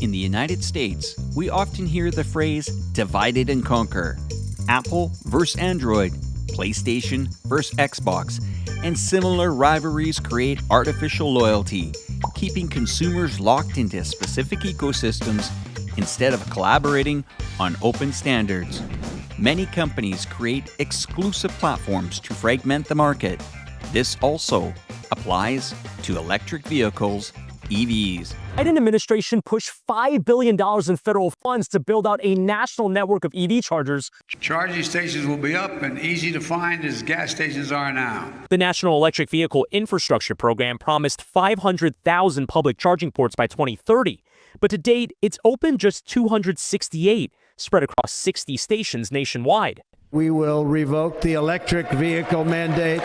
In the United States, we often hear the phrase divide and conquer. Apple versus Android, PlayStation versus Xbox, and similar rivalries create artificial loyalty, keeping consumers locked into specific ecosystems instead of collaborating on open standards. Many companies create exclusive platforms to fragment the market. This also applies to electric vehicles, EVs. The Biden administration pushed $5 billion in federal funds to build out a national network of EV chargers. Charging stations will be up and easy to find as gas stations are now. The National Electric Vehicle Infrastructure Program promised 500,000 public charging ports by 2030. But to date, it's opened just 268, spread across 60 stations nationwide. We will revoke the electric vehicle mandate.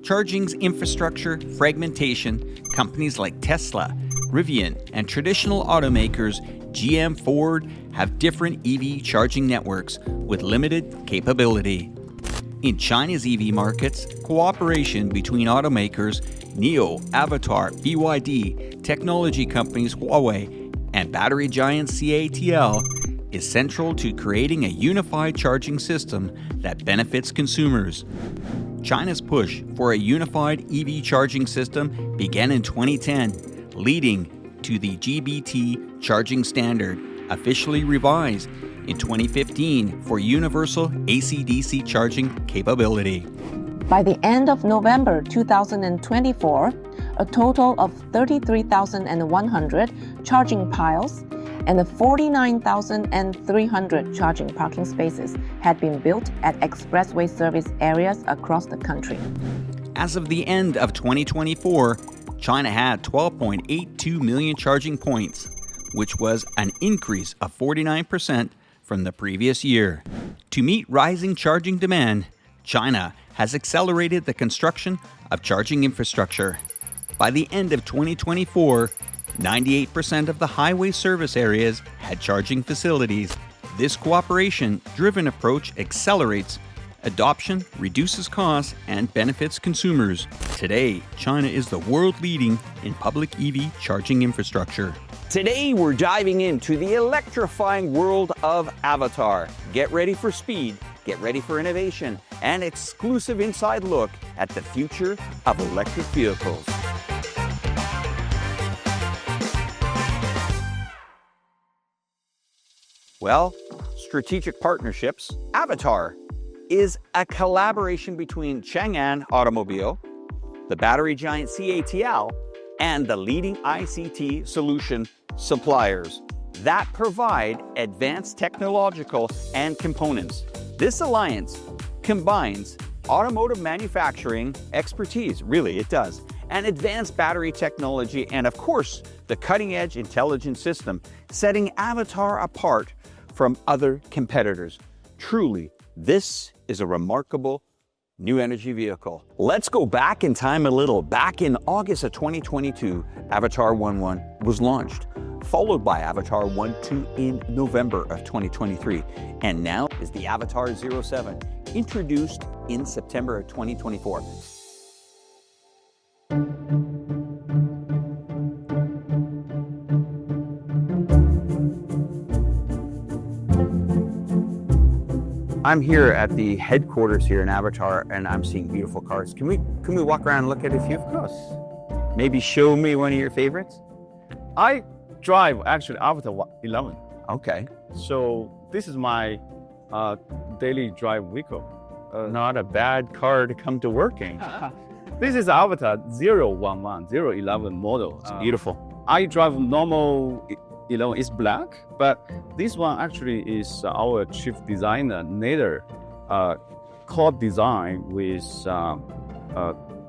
Charging's infrastructure fragmentation, companies like Tesla, Rivian, and traditional automakers GM, Ford have different EV charging networks with limited capability. In China's EV markets, cooperation between automakers NEO, Avatr, BYD, technology companies Huawei, and battery giant CATL is central to creating a unified charging system that benefits consumers. China's push for a unified EV charging system began in 2010, leading to the GBT charging standard, officially revised in 2015 for universal AC/DC charging capability. By the end of November 2024, a total of 33,100 charging piles and 49,300 charging parking spaces had been built at expressway service areas across the country. As of the end of 2024, China had 12.82 million charging points, which was an increase of 49% from the previous year. To meet rising charging demand, China has accelerated the construction of charging infrastructure. By the end of 2024, 98% of the highway service areas had charging facilities. This cooperation-driven approach accelerates adoption, reduces costs, and benefits consumers. Today, China is the world leading in public EV charging infrastructure. Today, we're diving into the electrifying world of Avatr. Get ready for speed, get ready for innovation, and exclusive inside look at the future of electric vehicles. Well, strategic partnerships. Avatr is a collaboration between Chang'an Automobile, the battery giant CATL, and the leading ICT solution suppliers that provide advanced technological and components. This alliance combines automotive manufacturing expertise, really it does, and advanced battery technology, and of course, the cutting-edge intelligent system, setting Avatr apart from other competitors. Truly, this is a remarkable new energy vehicle. Let's go back in time a little. Back in August of 2022, Avatr 1.1 was launched, followed by Avatr 1.2 in November of 2023. And now is the Avatr 07, introduced in September of 2024. I'm here at the headquarters here in Avatr, and I'm seeing beautiful cars. Can we walk around and look at a few? Of course. Maybe show me one of your favorites? I drive actually Avatr 11. Okay. So this is my daily drive vehicle. Not a bad car to come to work in. This is Avatr 011, 011 model. It's beautiful. I drive normal 11, it's black, but this one actually is our chief designer, Nader, co-design with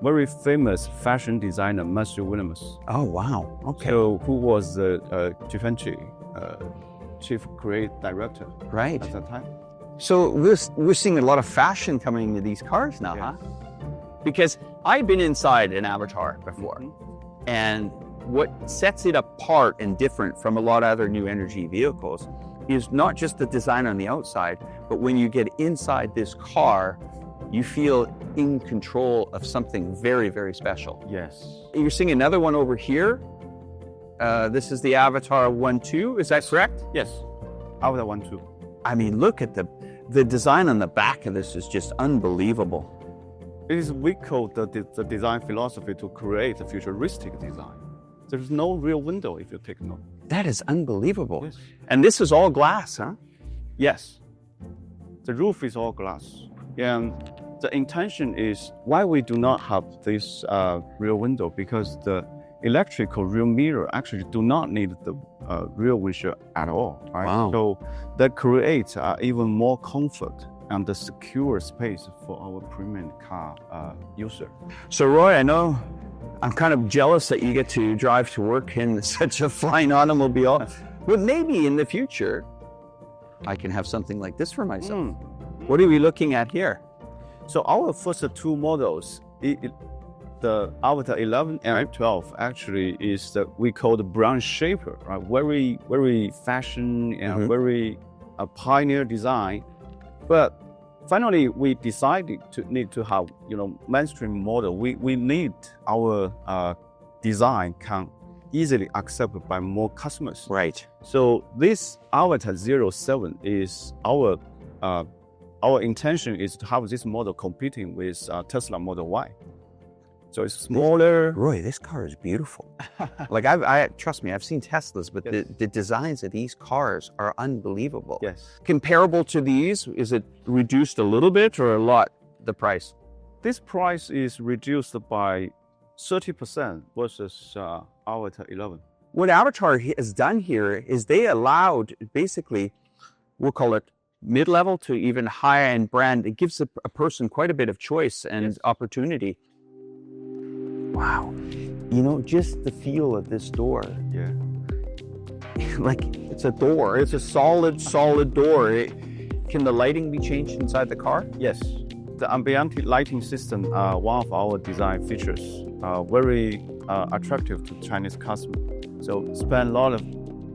very famous fashion designer, Matthew Williams. Oh, wow. Okay. So, who was the Givenchy chief creative director Right. at that time. So we're seeing a lot of fashion coming into these cars now, huh? Because I've been inside an Avatr before, and what sets it apart and different from a lot of other new energy vehicles is not just the design on the outside, but when you get inside this car, you feel in control of something very, very special. Yes. You're seeing another one over here. This is the Avatr 1.2, is that correct? Yes, Avatr 1.2. I mean, look at the design on the back of this is just unbelievable. It is we call the design philosophy to create a futuristic design. There's no real window if you take note. That is unbelievable. Yes. And this is all glass, huh? Yes, the roof is all glass. And the intention is why we do not have this rear window, because the electrical rear mirror actually do not need the rear windshield at all, right? Wow. So that creates even more comfort and the secure space for our premium car user. So Roy, I know I'm kind of jealous that you get to drive to work in such a fine automobile, but maybe in the future, I can have something like this for myself. What are we looking at here? So our first two models, the Avatr 11 and 12 actually is we call the brown shaper, right? Very, very fashion and very pioneer design. But finally, we decided to need to have, mainstream model. We need our design can easily accepted by more customers. Right. So this Avatr 07 is our intention is to have this model competing with Tesla Model Y. So it's smaller. Roy, this car is beautiful. Like I trust me, I've seen Teslas, but Yes. the designs of these cars are unbelievable. Yes. Comparable to these, is it reduced a little bit or a lot, the price? This price is reduced by 30% versus Avatr 11. What Avatr has done here is they allowed basically, we'll call it mid-level to even high-end brand. It gives a person quite a bit of choice and opportunity. Wow. Just the feel of this door. Yeah. Like it's a door. It's a solid door. Can the lighting be changed inside the car? Yes. The ambient lighting system, one of our design features, very attractive to Chinese customers. So spend a lot of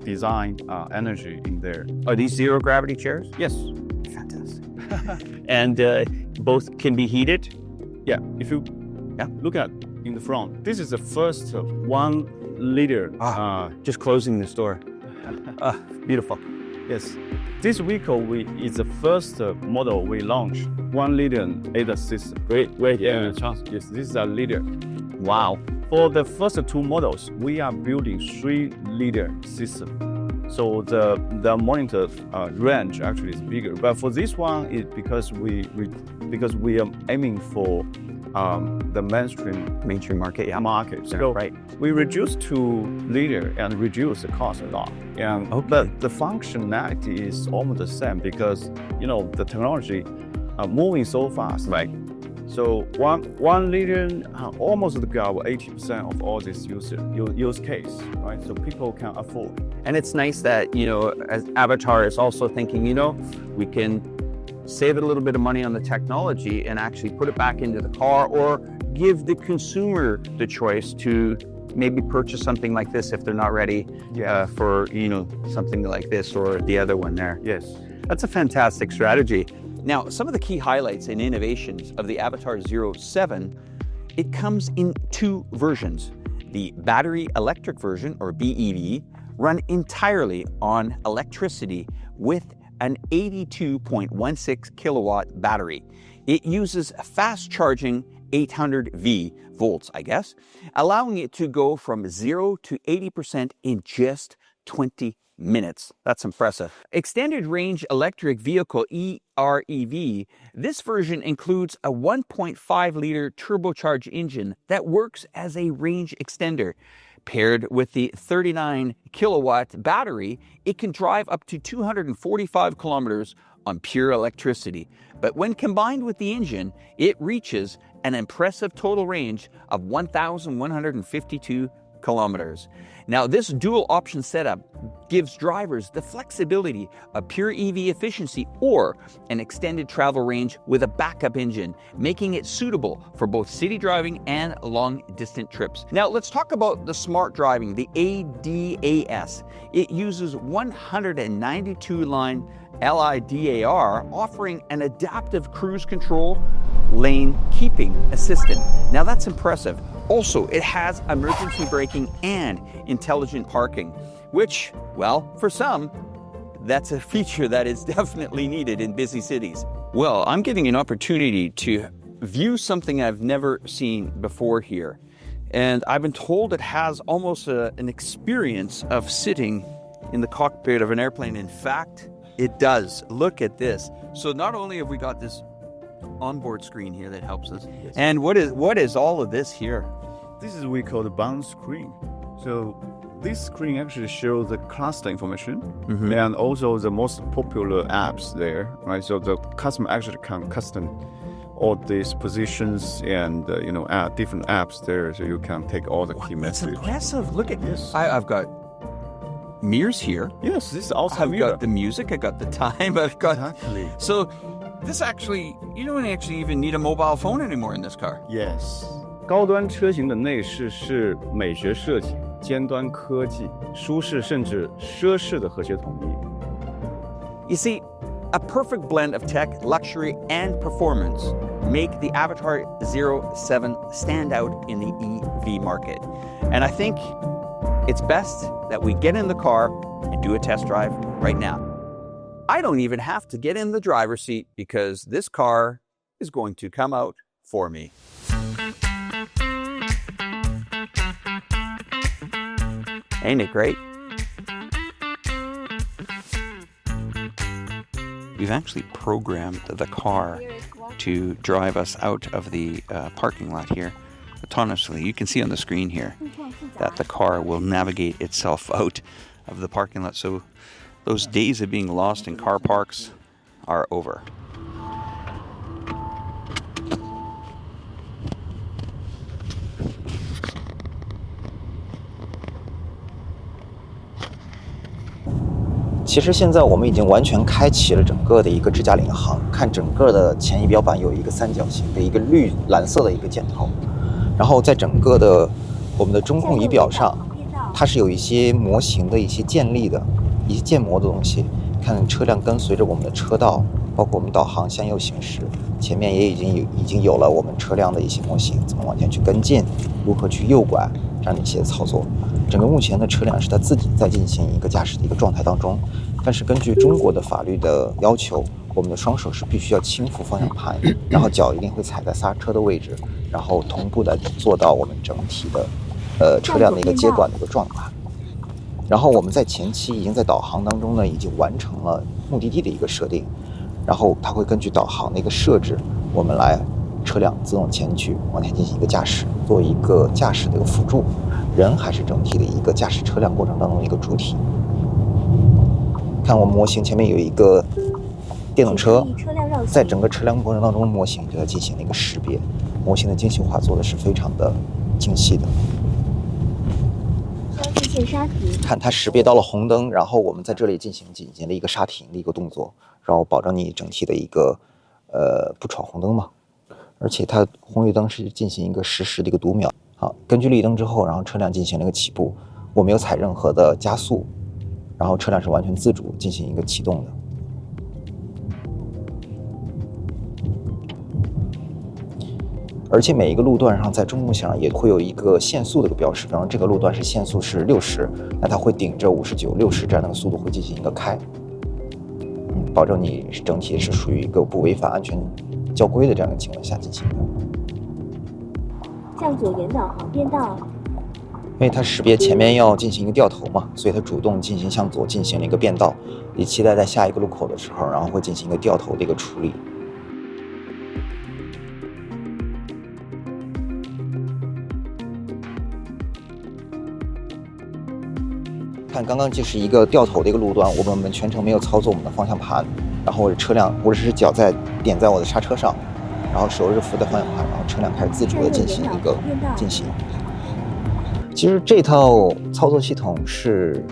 design energy in there. Are these zero gravity chairs? Yes. Fantastic. And both can be heated? Yeah. If you look at in the front, this is the first 1 liter. Just closing this door. Beautiful. Yes. This vehicle is the first model we launched. 1 liter ADAS system. Great. Yeah. Yes, this is a liter. Wow. For the first 2 models, we are building 3 liter system. So the monitor range actually is bigger. But for this one, it's because we are aiming for the mainstream market. market. So right. We reduce to liter and reduce the cost a lot. And but the functionality is almost the same because the technology moving so fast. Right. So one liter almost cover 80% of all this use case, right? So people can afford. And it's nice that, as Avatr is also thinking, we can save a little bit of money on the technology and actually put it back into the car or give the consumer the choice to maybe purchase something like this if they're not ready for, something like this or the other one there. Yes. That's a fantastic strategy. Now, some of the key highlights and innovations of the Avatr 07, it comes in 2 versions. The battery electric version, or BEV, run entirely on electricity with an 82.16 kilowatt battery. It uses fast charging 800 volts, allowing it to go from 0 to 80% in just 20 minutes. That's impressive. Extended Range Electric Vehicle, EREV, this version includes a 1.5 liter turbocharged engine that works as a range extender. Paired with the 39 kilowatt battery, it can drive up to 245 kilometers on pure electricity. But when combined with the engine, it reaches an impressive total range of 1,152 kilometers. Now, this dual option setup gives drivers the flexibility of pure EV efficiency or an extended travel range with a backup engine, making it suitable for both city driving and long distance trips. Now, let's talk about the smart driving, the ADAS. It uses 192 line LiDAR, offering an adaptive cruise control lane keeping assistant. Now, that's impressive. Also, it has emergency braking and intelligent parking, which, well, for some, that's a feature that is definitely needed in busy cities. Well, I'm getting an opportunity to view something I've never seen before here. And I've been told it has almost an experience of sitting in the cockpit of an airplane. In fact, it does. Look at this. So not only have we got this onboard screen here that helps us, and what is all of this here? This is what we call the bound screen. So this screen actually shows the cluster information and also the most popular apps there, right? So the customer actually can custom all these positions and add different apps there, so you can take all the key That's messages. impressive. Look at Yes. I've got mirrors here. Yes, this is also I've mirror. got the music. I got the time. I've got Exactly. so this actually you don't actually even need a mobile phone anymore in this car. Yes. 高端车型的内饰是美学设计、尖端科技、舒适甚至奢侈的和谐统一。 You see, a perfect blend of tech, luxury, and performance make the Avatr 07 stand out in the EV market. And I think it's best that we get in the car and do a test drive right now. I don't even have to get in the driver's seat because this car is going to come out for me. Ain't it great? We've actually programmed the car to drive us out of the parking lot here autonomously. You can see on the screen here that the car will navigate itself out of the parking lot. So those days of being lost in car parks are over. "其实现在我们已经完全开启了整个的一个智驾领航，看整个的前仪表板有一个三角形的一个蓝色的一个箭头，然后在整个的我们的中控仪表上，它是有一些模型的一些建立的一些建模的东西，看车辆跟随着我们的车道，包括我们导航向右行驶，前面也已经有了我们车辆的一些模型，怎么往前去跟进，如何去右拐这样的一些操作。整个目前的车辆是它自己在进行一个驾驶的一个状态当中，但是根据中国的法律的要求，我们的双手是必须要轻扶方向盘，然后脚一定会踩在刹车的位置，然后同步的做到我们整体的车辆的一个接管的一个状态。然后我们在前期已经在导航当中呢，已经完成了目的地的一个设定，然后它会根据导航的一个设置，我们来车辆自动前去往前进行一个驾驶，作为一个驾驶的一个辅助，人还是整体的一个驾驶车辆过程当中的一个主体。看我们模型前面有一个电动车，在整个车辆过程当中，模型就在进行了一个识别，模型的精细化做的是非常的精细的。看它识别到了红灯，然后我们在这里进行了一个刹停的一个动作，然后保证你整体的一个不闯红灯嘛。而且它红绿灯是进行一个实时的一个读秒。好，根据绿灯之后，然后车辆进行了一个起步，我没有踩任何的加速，然后车辆是完全自主进行一个启动的。而且每一个路段上，在中控上也会有一个限速的一个标识，比方说这个路段是限速是60，那它会顶着59、60这样的速度会进行一个开，保证你整体是属于一个不违反安全交规的这样的情况下进行的。向左沿导航变道。因为它识别前面要进行一个掉头嘛，所以它主动进行向左进行了一个变道，也期待在下一个路口的时候，然后会进行一个掉头的一个处理。看刚刚就是一个掉头的一个路段，我们全程没有操作我们的方向盘，然后车辆或者是脚点在我的刹车上，然后手是扶在方向盘，然后车辆开始自主的进行一个进行。其实这套操作系统是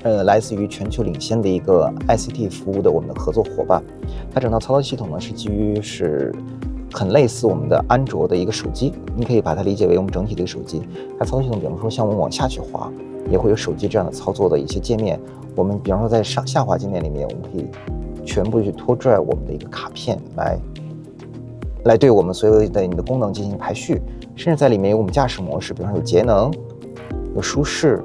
来自于全球领先的一个 ICT 服务的我们的合作伙伴，它整套操作系统呢是基于是很类似我们的安卓的一个手机，你可以把它理解为我们整体的一个手机。它操作系统，比方说像我们往下去滑，也会有手机这样的操作的一些界面。我们比方说在下滑界面里面，我们可以全部去拖拽我们的一个卡片来对我们所有的你的功能进行排序，甚至在里面有我们驾驶模式，比方说有节能、有舒适、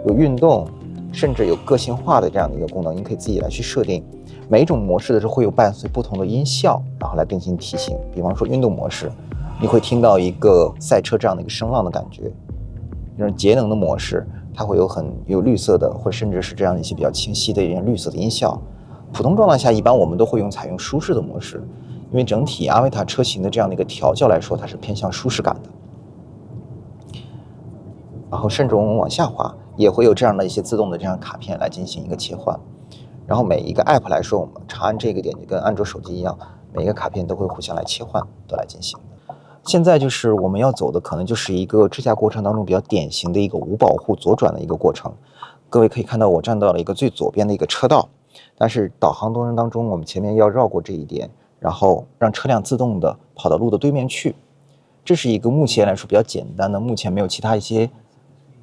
有运动，甚至有个性化的这样的一个功能，你可以自己来去设定。每一种模式的时候会有伴随不同的音效，然后来进行提醒。比方说运动模式，你会听到一个赛车这样的一个声浪的感觉；这种节能的模式，它会有绿色的，或甚至是这样一些比较清晰的一些绿色的音效。普通状态下，一般我们都会采用舒适的模式，因为整体阿维塔车型的这样的一个调教来说，它是偏向舒适感的。然后甚至我们往下滑，也会有这样的一些自动的这样卡片来进行一个切换。然后每一个 app 来说，我们长按这个点就跟安卓手机一样，每一个卡片都会互相来切换，都来进行。现在就是我们要走的可能就是一个智驾过程当中比较典型的一个无保护左转的一个过程。各位可以看到我站到了一个最左边的一个车道，但是导航过程当中我们前面要绕过这一点，然后让车辆自动的跑到路的对面去。这是一个目前来说比较简单的，目前没有其他一些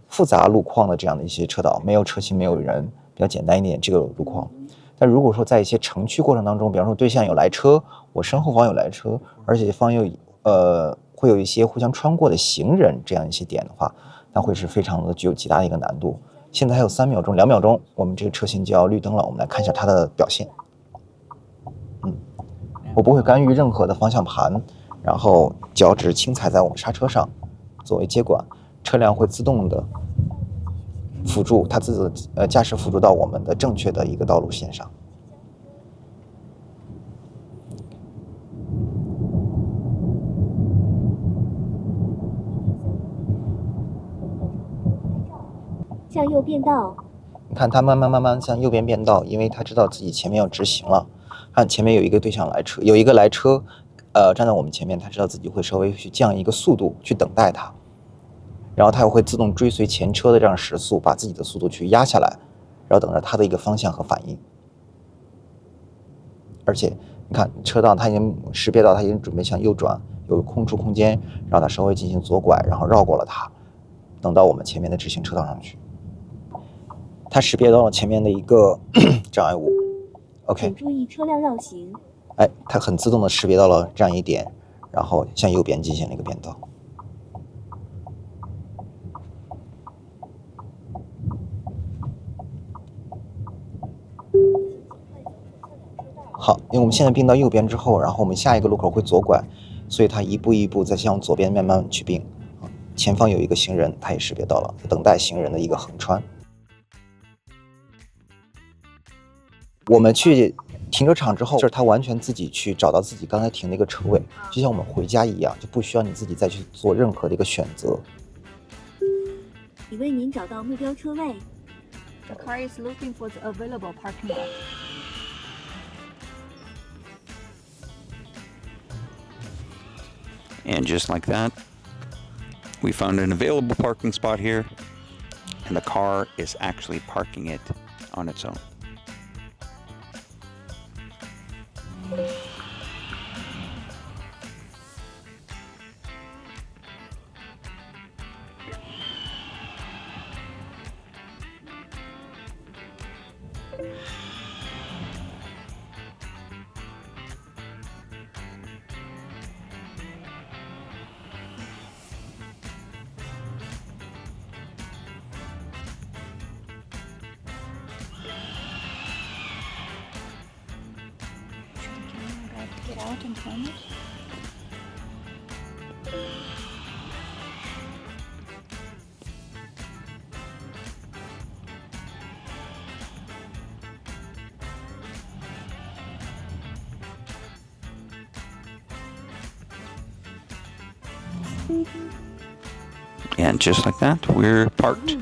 复杂路况的这样的一些车道，没有车型没有人，比较简单一点这个路况。但如果说在一些城区过程当中，比方说对向有来车，我身后方有来车，而且方又会有一些互相穿过的行人这样一些点的话，那会是非常的具有极大的一个难度。现在还有3秒钟、2秒钟，我们这个车型就要绿灯了，我们来看一下它的表现。我不会干预任何的方向盘，然后脚趾轻踩在我们刹车上作为接管，车辆会自动的辅助它驾驶辅助到我们的正确的一个道路线上。向右变道。你看它慢慢向右边变道，因为它知道自己前面要直行了。看前面有一个对向来车，有一个来车，站在我们前面，它知道自己会稍微去降一个速度去等待它。然后它又会自动追随前车的这样时速，把自己的速度去压下来，然后等着它的一个方向和反应。而且你看车道它已经识别到它已经准备向右转，有空出空间，让它稍微进行左拐，然后绕过了它，等到我们前面的直行车道上去。它识别到了前面的一个障碍物 ，OK。请注意车辆绕行。哎，它很自动的识别到了这样一点，然后向右边进行了一个变道。好，因为我们现在并到右边之后，然后我们下一个路口会左拐，所以它一步一步在向左边慢慢去并。前方有一个行人，它也识别到了，等待行人的一个横穿。我们去停车场之后，就是它完全自己去找到自己刚才停的一个车位，就像我们回家一样，就不需要你自己再去做任何的一个选择。已为您找到目标车位。The car is looking for the available parking lot. And just like that, we found an available parking spot here, and the car is actually parking it on its own. Get out and turn it. And just like that, we're parked.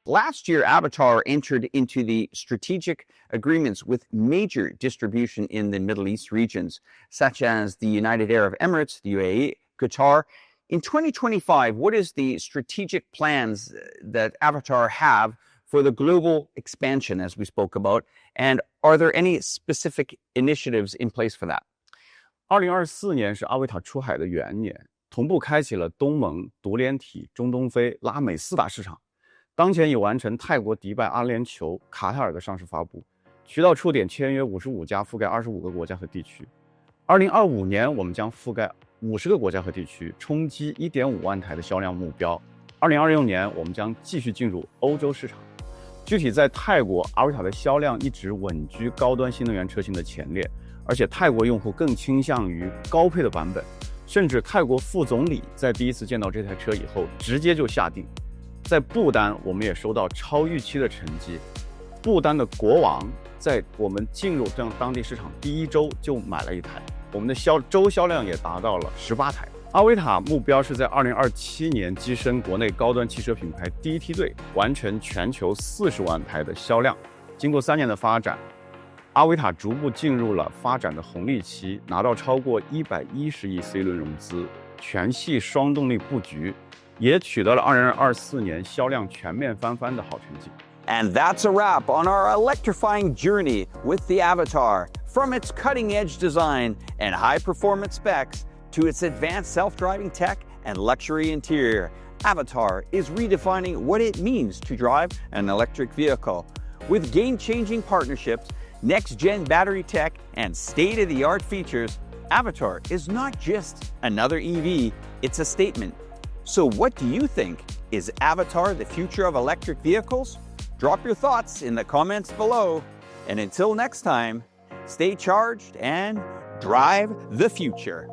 Last year, Avatr entered into the strategic agreements with major distribution in the Middle East regions, such as the United Arab Emirates, the UAE, Qatar. In 2025, what is the strategic plans that Avatr have for the global expansion, as we spoke about? And are there any specific initiatives in place for that? 2024年是阿维塔出海的元年，同步开启了东盟、独联体、中东非、拉美4大市场。当前已完成泰国、迪拜、阿联酋、卡塔尔的上市发布，渠道触点签约55家，覆盖25个国家和地区。2025年，我们将覆盖50个国家和地区，冲击1.5万台的销量目标。2026年，我们将继续进入欧洲市场。具体在泰国，阿维塔的销量一直稳居高端新能源车型的前列，而且泰国用户更倾向于高配的版本，甚至泰国副总理在第一次见到这台车以后，直接就下定。在不丹，我们也收到超预期的成绩。不丹的国王在我们进入当地市场第1周就买了一台，我们的周销量也达到了18台。阿维塔目标是在2027年跻身国内高端汽车品牌第1梯队，完成全球40万台的销量。经过3年的发展，阿维塔逐步进入了发展的红利期，拿到超过110亿 C 轮融资，全系双动力布局，也取得了2024年销量全面翻番的好成绩。And that's a wrap on our electrifying journey with the Avatr. From its cutting-edge design and high-performance specs to its advanced self-driving tech and luxury interior, Avatr is redefining what it means to drive an electric vehicle. With game-changing partnerships, next-gen battery tech, and state-of-the-art features, Avatr is not just another EV, it's a statement. So what do you think? Is Avatr the future of electric vehicles? Drop your thoughts in the comments below. And until next time, stay charged and drive the future.